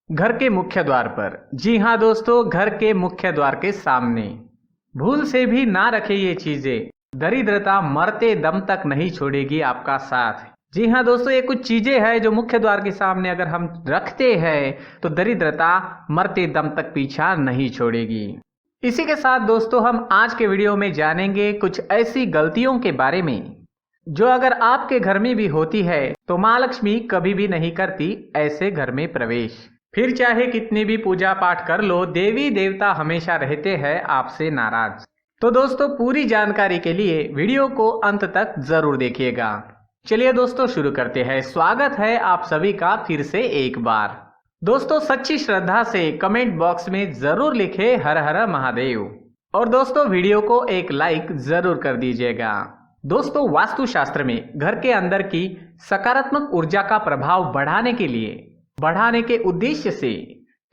घर के मुख्य द्वार पर। जी हाँ दोस्तों, घर के मुख्य द्वार के सामने भूल से भी ना रखे ये चीजें, दरिद्रता मरते दम तक नहीं छोड़ेगी आपका साथ। जी हाँ दोस्तों, ये कुछ चीजें हैं जो मुख्य द्वार के सामने अगर हम रखते हैं तो दरिद्रता मरते दम तक पीछा नहीं छोड़ेगी। इसी के साथ दोस्तों, हम आज के वीडियो में जानेंगे कुछ ऐसी गलतियों के बारे में जो अगर आपके घर में भी होती है तो माँ लक्ष्मी कभी भी नहीं करती ऐसे घर में प्रवेश। फिर चाहे कितनी भी पूजा पाठ कर लो, देवी देवता हमेशा रहते हैं आपसे नाराज। तो दोस्तों, पूरी जानकारी के लिए वीडियो को अंत तक जरूर देखिएगा। चलिए दोस्तों, शुरू करते हैं। स्वागत है आप सभी का फिर से एक बार। दोस्तों, सच्ची श्रद्धा से कमेंट बॉक्स में जरूर लिखे हर हर महादेव, और दोस्तों वीडियो को एक लाइक जरूर कर दीजिएगा। दोस्तों, वास्तुशास्त्र में घर के अंदर की सकारात्मक ऊर्जा का प्रभाव बढ़ाने के उद्देश्य से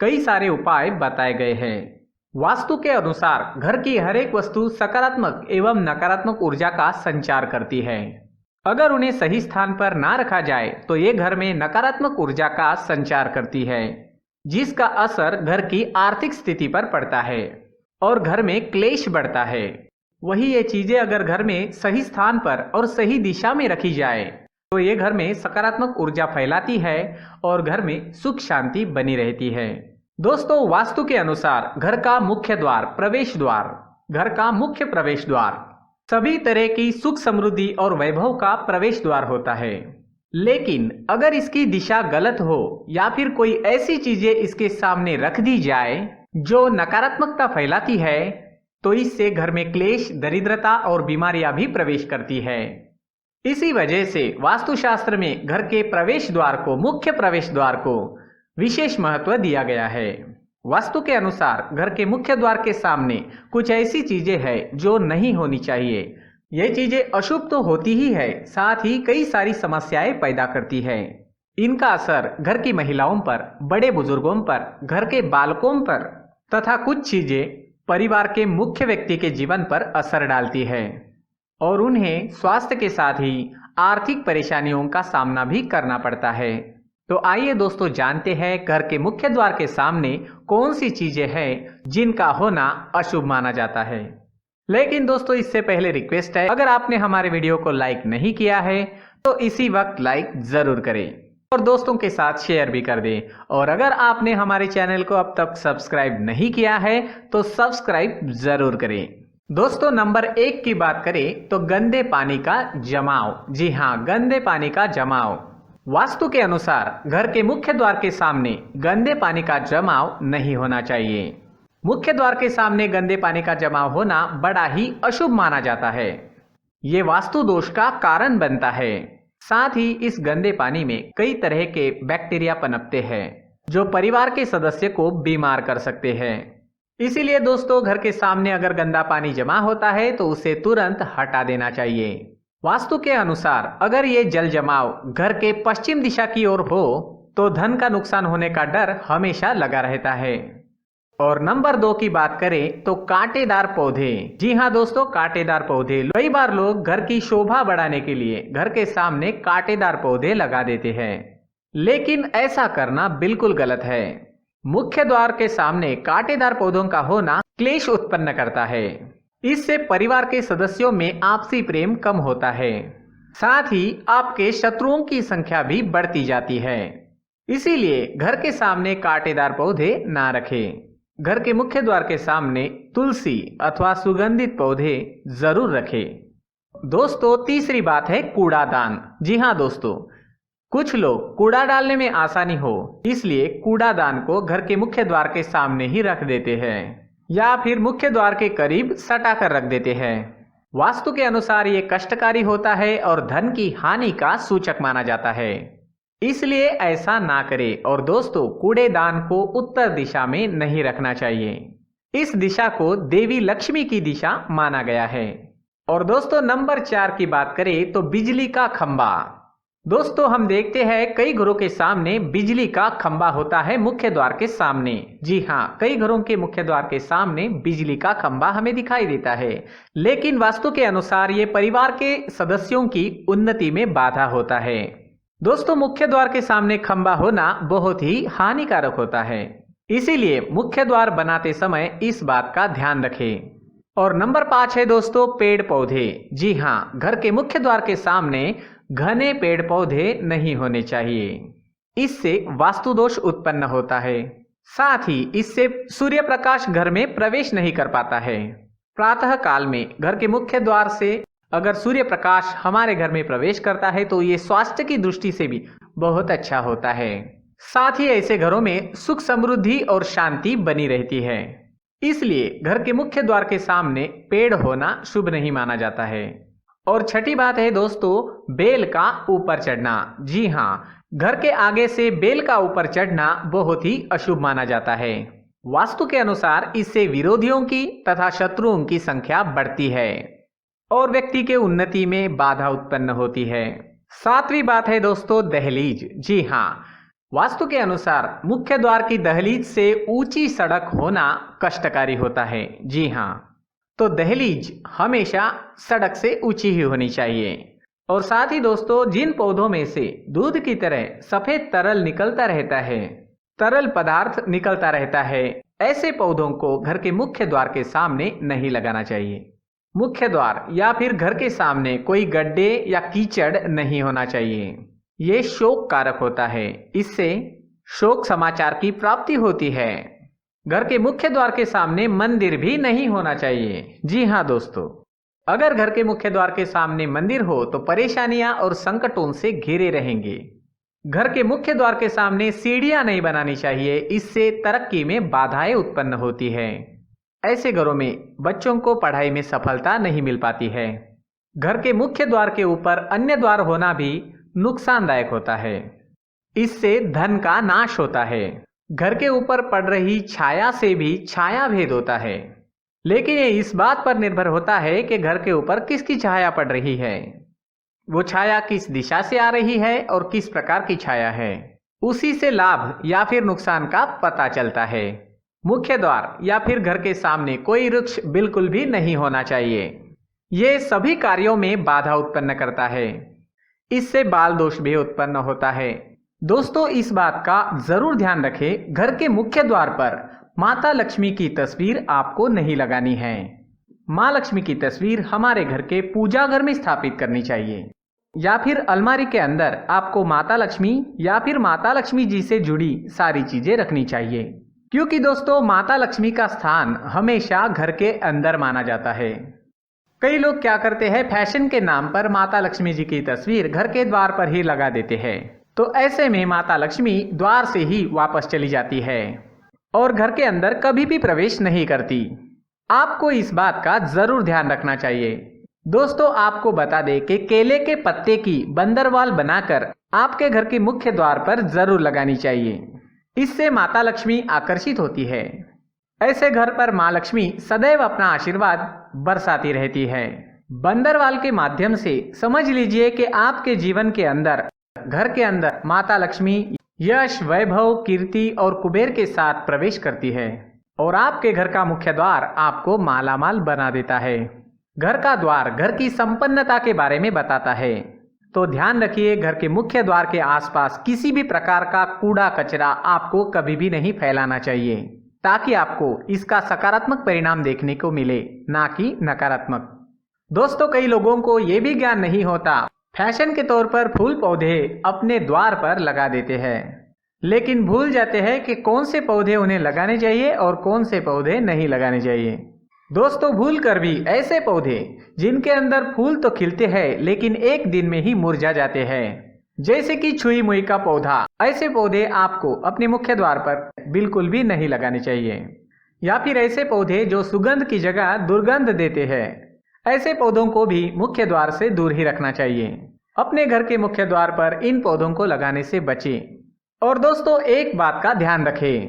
कई सारे उपाय बताए गए हैं। वास्तु के अनुसार घर की हर एक वस्तु सकारात्मक एवं नकारात्मक ऊर्जा का संचार करती है। अगर उन्हें सही स्थान पर ना रखा जाए तो ये घर में नकारात्मक ऊर्जा का संचार करती है, जिसका असर घर की आर्थिक स्थिति पर पड़ता है और घर में क्लेश बढ़ता है। वही ये चीजें अगर घर में सही स्थान पर और सही दिशा में रखी जाए तो ये घर में सकारात्मक ऊर्जा फैलाती है और घर में सुख शांति बनी रहती है। दोस्तों, वास्तु के अनुसार घर का मुख्य प्रवेश द्वार सभी तरह की सुख समृद्धि और वैभव का प्रवेश द्वार होता है। लेकिन अगर इसकी दिशा गलत हो या फिर कोई ऐसी चीजें इसके सामने रख दी जाए जो नकारात्मकता फैलाती है तो इससे घर में क्लेश, दरिद्रता और बीमारियां भी प्रवेश करती है। इसी वजह से वास्तुशास्त्र में घर के मुख्य प्रवेश द्वार को विशेष महत्व दिया गया है। वास्तु के अनुसार घर के मुख्य द्वार के सामने कुछ ऐसी चीजें हैं जो नहीं होनी चाहिए। ये चीजें अशुभ तो होती ही है, साथ ही कई सारी समस्याएं पैदा करती है। इनका असर घर की महिलाओं पर, बड़े बुजुर्गों पर, घर के बालकों पर तथा कुछ चीजें परिवार के मुख्य व्यक्ति के जीवन पर असर डालती है और उन्हें स्वास्थ्य के साथ ही आर्थिक परेशानियों का सामना भी करना पड़ता है। तो आइए दोस्तों, जानते हैं घर के मुख्य द्वार के सामने कौन सी चीजें हैं जिनका होना अशुभ माना जाता है। लेकिन दोस्तों, इससे पहले रिक्वेस्ट है, अगर आपने हमारे वीडियो को लाइक नहीं किया है तो इसी वक्त लाइक जरूर करें और दोस्तों के साथ शेयर भी कर दें। और अगर आपने हमारे चैनल को अब तक सब्सक्राइब नहीं किया है तो सब्सक्राइब जरूर करें। दोस्तों, नंबर 1 की बात करें तो गंदे पानी का जमाव। जी हाँ, गंदे पानी का जमाव। वास्तु के अनुसार घर के मुख्य द्वार के सामने गंदे पानी का जमाव नहीं होना चाहिए। मुख्य द्वार के सामने गंदे पानी का जमाव होना बड़ा ही अशुभ माना जाता है। ये वास्तु दोष का कारण बनता है। साथ ही इस गंदे पानी में कई तरह के बैक्टीरिया पनपते हैं जो परिवार के सदस्य को बीमार कर सकते हैं। इसीलिए दोस्तों, घर के सामने अगर गंदा पानी जमा होता है तो उसे तुरंत हटा देना चाहिए। वास्तु के अनुसार अगर ये जल जमाव घर के पश्चिम दिशा की ओर हो तो धन का नुकसान होने का डर हमेशा लगा रहता है। और नंबर 2 की बात करें तो कांटेदार पौधे। जी हाँ दोस्तों, कांटेदार पौधे। कई बार लोग घर की शोभा बढ़ाने के लिए घर के सामने कांटेदार पौधे लगा देते हैं, लेकिन ऐसा करना बिल्कुल गलत है। मुख्य द्वार के सामने कांटेदार पौधों का होना क्लेश उत्पन्न करता है। इससे परिवार के सदस्यों में आपसी प्रेम कम होता है, साथ ही आपके शत्रुओं की संख्या भी बढ़ती जाती है। इसीलिए घर के सामने कांटेदार पौधे ना रखें। घर के मुख्य द्वार के सामने तुलसी अथवा सुगंधित पौधे जरूर रखें। दोस्तों, तीसरी बात है कूड़ादान। जी हाँ दोस्तों, कुछ लोग कूड़ा डालने में आसानी हो इसलिए कूड़ादान को घर के मुख्य द्वार के सामने ही रख देते हैं या फिर मुख्य द्वार के करीब सटा कर रख देते हैं। वास्तु के अनुसार ये कष्टकारी होता है और धन की हानि का सूचक माना जाता है, इसलिए ऐसा ना करें। और दोस्तों, कूड़ेदान को उत्तर दिशा में नहीं रखना चाहिए। इस दिशा को देवी लक्ष्मी की दिशा माना गया है। और दोस्तों, नंबर 4 की बात करें तो बिजली का खंबा। दोस्तों, हम देखते हैं कई घरों के सामने बिजली का खंबा होता है मुख्य द्वार के सामने। जी हाँ, कई घरों के मुख्य द्वार के सामने बिजली का खंबा हमें दिखाई देता है, लेकिन वास्तु के अनुसार ये परिवार के सदस्यों की उन्नति में बाधा होता है। दोस्तों, मुख्य द्वार के सामने खंबा होना बहुत ही हानिकारक होता है, इसीलिए मुख्य द्वार बनाते समय इस बात का ध्यान रखें। और नंबर 5 है दोस्तों, पेड़ पौधे। जी हाँ, घर के मुख्य द्वार के सामने घने पेड़ पौधे नहीं होने चाहिए। इससे वास्तु दोष उत्पन्न होता है। साथ ही इससे सूर्य प्रकाश घर में प्रवेश नहीं कर पाता है। प्रातः काल में घर के मुख्य द्वार से अगर सूर्य प्रकाश हमारे घर में प्रवेश करता है तो ये स्वास्थ्य की दृष्टि से भी बहुत अच्छा होता है। साथ ही ऐसे घरों में सुख समृद्धि और शांति बनी रहती है। इसलिए घर के मुख्य द्वार के सामने पेड़ होना शुभ नहीं माना जाता है। और छठी बात है दोस्तों, बेल का ऊपर चढ़ना। जी हाँ, घर के आगे से बेल का ऊपर चढ़ना बहुत ही अशुभ माना जाता है। वास्तु के अनुसार इससे विरोधियों की तथा शत्रुओं की संख्या बढ़ती है और व्यक्ति के उन्नति में बाधा उत्पन्न होती है। 7वीं बात है दोस्तों, दहलीज। जी हाँ, वास्तु के अनुसार मुख्य द्वार की दहलीज से ऊंची सड़क होना कष्टकारी होता है। जी हाँ, तो दहलीज हमेशा सड़क से ऊंची ही होनी चाहिए। और साथ ही दोस्तों, जिन पौधों में से दूध की तरह सफेद तरल निकलता रहता है, तरल पदार्थ निकलता रहता है, ऐसे पौधों को घर के मुख्य द्वार के सामने नहीं लगाना चाहिए। मुख्य द्वार या फिर घर के सामने कोई गड्ढे या कीचड़ नहीं होना चाहिए। ये शोक कारक होता है, इससे शोक समाचार की प्राप्ति होती है। घर के मुख्य द्वार के सामने मंदिर भी नहीं होना चाहिए। जी हाँ दोस्तों, अगर घर के मुख्य द्वार के सामने मंदिर हो तो परेशानियां और संकटों से घिरे रहेंगे। घर के मुख्य द्वार के सामने सीढ़ियां नहीं बनानी चाहिए, इससे तरक्की में बाधाएं उत्पन्न होती है। ऐसे घरों में बच्चों को पढ़ाई में सफलता नहीं मिल पाती है। घर के मुख्य द्वार के ऊपर अन्य द्वार होना भी नुकसानदायक होता है, इससे धन का नाश होता है। घर के ऊपर पड़ रही छाया से भी छाया भेद होता है, लेकिन ये इस बात पर निर्भर होता है कि घर के ऊपर किसकी छाया पड़ रही है, वो छाया किस दिशा से आ रही है और किस प्रकार की छाया है। उसी से लाभ या फिर नुकसान का पता चलता है। मुख्य द्वार या फिर घर के सामने कोई वृक्ष बिल्कुल भी नहीं होना चाहिए। ये सभी कार्यों में बाधा उत्पन्न करता है, इससे बाल दोष भी उत्पन्न होता है। दोस्तों, इस बात का जरूर ध्यान रखें, घर के मुख्य द्वार पर माता लक्ष्मी की तस्वीर आपको नहीं लगानी है। माँ लक्ष्मी की तस्वीर हमारे घर के पूजा घर में स्थापित करनी चाहिए, या फिर अलमारी के अंदर आपको माता लक्ष्मी या फिर माता लक्ष्मी जी से जुड़ी सारी चीजें रखनी चाहिए। क्योंकि दोस्तों, माता लक्ष्मी का स्थान हमेशा घर के अंदर माना जाता है। कई लोग क्या करते हैं, फैशन के नाम पर माता लक्ष्मी जी की तस्वीर घर के द्वार पर ही लगा देते हैं, तो ऐसे में माता लक्ष्मी द्वार से ही वापस चली जाती है और घर के अंदर कभी भी प्रवेश नहीं करती। आपको इस बात का जरूर ध्यान रखना चाहिए। दोस्तों, आपको बता दें कि केले के पत्ते की बंदरवाल बनाकर आपके घर के मुख्य द्वार पर जरूर लगानी चाहिए। इससे माता लक्ष्मी आकर्षित होती है। ऐसे घर पर माँ लक्ष्मी सदैव अपना आशीर्वाद बरसाती रहती है। बंदरवाल के माध्यम से समझ लीजिए कि आपके जीवन के अंदर, घर के अंदर माता लक्ष्मी यश, वैभव, कीर्ति और कुबेर के साथ प्रवेश करती है और आपके घर का मुख्य द्वार आपको मालामाल बना देता है। घर का द्वार घर की संपन्नता के बारे में बताता है, तो ध्यान रखिए, घर के मुख्य द्वार के आसपास किसी भी प्रकार का कूड़ा कचरा आपको कभी भी नहीं फैलाना चाहिए, ताकि आपको इसका सकारात्मक परिणाम देखने को मिले, ना कि नकारात्मक। दोस्तों, कई लोगों को ये भी ज्ञान नहीं होता, फैशन के तौर पर फूल पौधे अपने द्वार पर लगा देते हैं, लेकिन भूल जाते हैं कि कौन से पौधे उन्हें लगाने चाहिए और कौन से पौधे नहीं लगाने चाहिए। दोस्तों, भूल कर भी ऐसे पौधे जिनके अंदर फूल तो खिलते हैं लेकिन एक दिन में ही मुरझा जाते हैं, जैसे कि छुई मुई का पौधा, ऐसे पौधे आपको अपने मुख्य द्वार पर बिल्कुल भी नहीं लगाने चाहिए। या फिर ऐसे पौधे जो सुगंध की जगह दुर्गंध देते हैं, ऐसे पौधों को भी मुख्य द्वार से दूर ही रखना चाहिए। अपने घर के मुख्य द्वार पर इन पौधों को लगाने से बचें। और दोस्तों, एक बात का ध्यान रखें,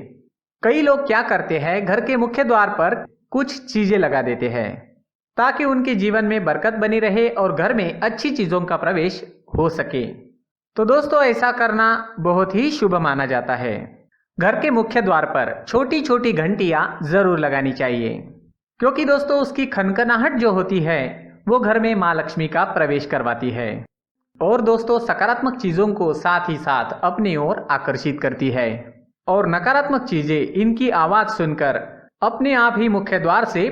कई लोग क्या करते हैं, घर के मुख्य द्वार पर कुछ चीजें लगा देते हैं ताकि उनके जीवन में बरकत बनी रहे और घर में अच्छी चीजों का प्रवेश हो सके। तो दोस्तों, ऐसा करना बहुत ही शुभ माना जाता है। घर के मुख्य द्वार पर छोटी छोटी घंटियां जरूर लगानी चाहिए, क्योंकि दोस्तों उसकी खनखनाहट जो होती है वो घर में माँ लक्ष्मी का प्रवेश करवाती है। और दोस्तों सकारात्मक चीज़ों को साथ ही साथ अपनी ओर आकर्षित करती है और नकारात्मक चीज़ें इनकी आवाज़ सुनकर अपने आप ही मुख्य द्वार से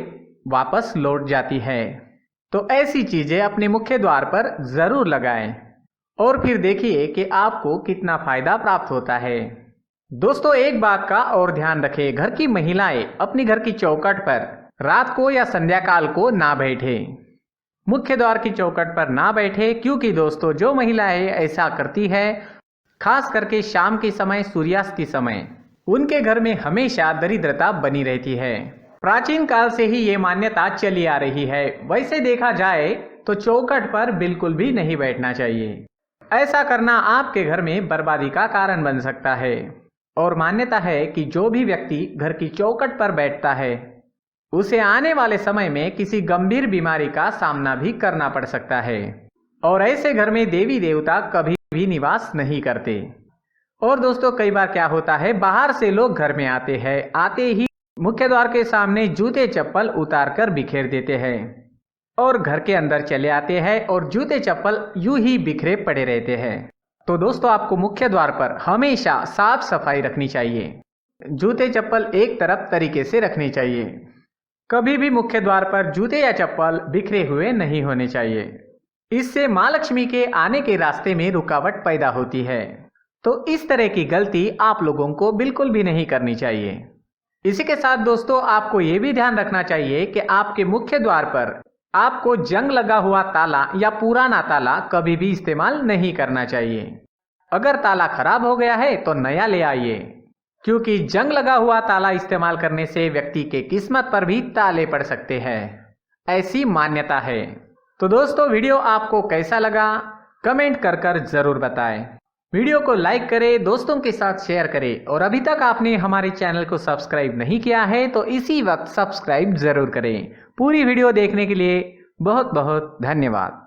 वापस लौट जाती है। तो ऐसी चीज़ें अपने मुख्य द्वार पर ज़रूर लगाएं और फिर देखिए कि आपको कितना फायदा प्राप्त होता है। दोस्तों एक बात का और ध्यान रखें, घर की महिलाएं अपनी घर की चौखट पर रात को या संध्या काल को ना बैठे, मुख्य द्वार की चौखट पर ना बैठे, क्योंकि दोस्तों जो महिलाएं ऐसा करती है खास करके शाम के समय, सूर्यास्त के समय, उनके घर में हमेशा दरिद्रता बनी रहती है। प्राचीन काल से ही ये मान्यता चली आ रही है। वैसे देखा जाए तो चौखट पर बिल्कुल भी नहीं बैठना चाहिए। ऐसा करना आपके घर में बर्बादी का कारण बन सकता है और मान्यता है कि जो भी व्यक्ति घर की चौखट पर बैठता है उसे आने वाले समय में किसी गंभीर बीमारी का सामना भी करना पड़ सकता है और ऐसे घर में देवी देवता कभी भी निवास नहीं करते। और दोस्तों कई बार क्या होता है, बाहर से लोग घर में आते हैं, आते ही मुख्य द्वार के सामने जूते चप्पल उतार कर बिखेर देते हैं और घर के अंदर चले आते हैं और जूते चप्पल यूं ही बिखरे पड़े रहते हैं। तो दोस्तों आपको मुख्य द्वार पर हमेशा साफ सफाई रखनी चाहिए, जूते चप्पल एक तरफ तरीके से रखनी चाहिए। कभी भी मुख्य द्वार पर जूते या चप्पल बिखरे हुए नहीं होने चाहिए। इससे माँ लक्ष्मी के आने के रास्ते में रुकावट पैदा होती है। तो इस तरह की गलती आप लोगों को बिल्कुल भी नहीं करनी चाहिए। इसी के साथ दोस्तों आपको ये भी ध्यान रखना चाहिए कि आपके मुख्य द्वार पर आपको जंग लगा हुआ ताला या पुराना ताला कभी भी इस्तेमाल नहीं करना चाहिए। अगर ताला खराब हो गया है तो नया ले आइए, क्योंकि जंग लगा हुआ ताला इस्तेमाल करने से व्यक्ति के किस्मत पर भी ताले पड़ सकते हैं, ऐसी मान्यता है। तो दोस्तों वीडियो आपको कैसा लगा कमेंट कर जरूर बताएं। वीडियो को लाइक करें, दोस्तों के साथ शेयर करें और अभी तक आपने हमारे चैनल को सब्सक्राइब नहीं किया है तो इसी वक्त सब्सक्राइब जरूर करें। पूरी वीडियो देखने के लिए बहुत बहुत धन्यवाद।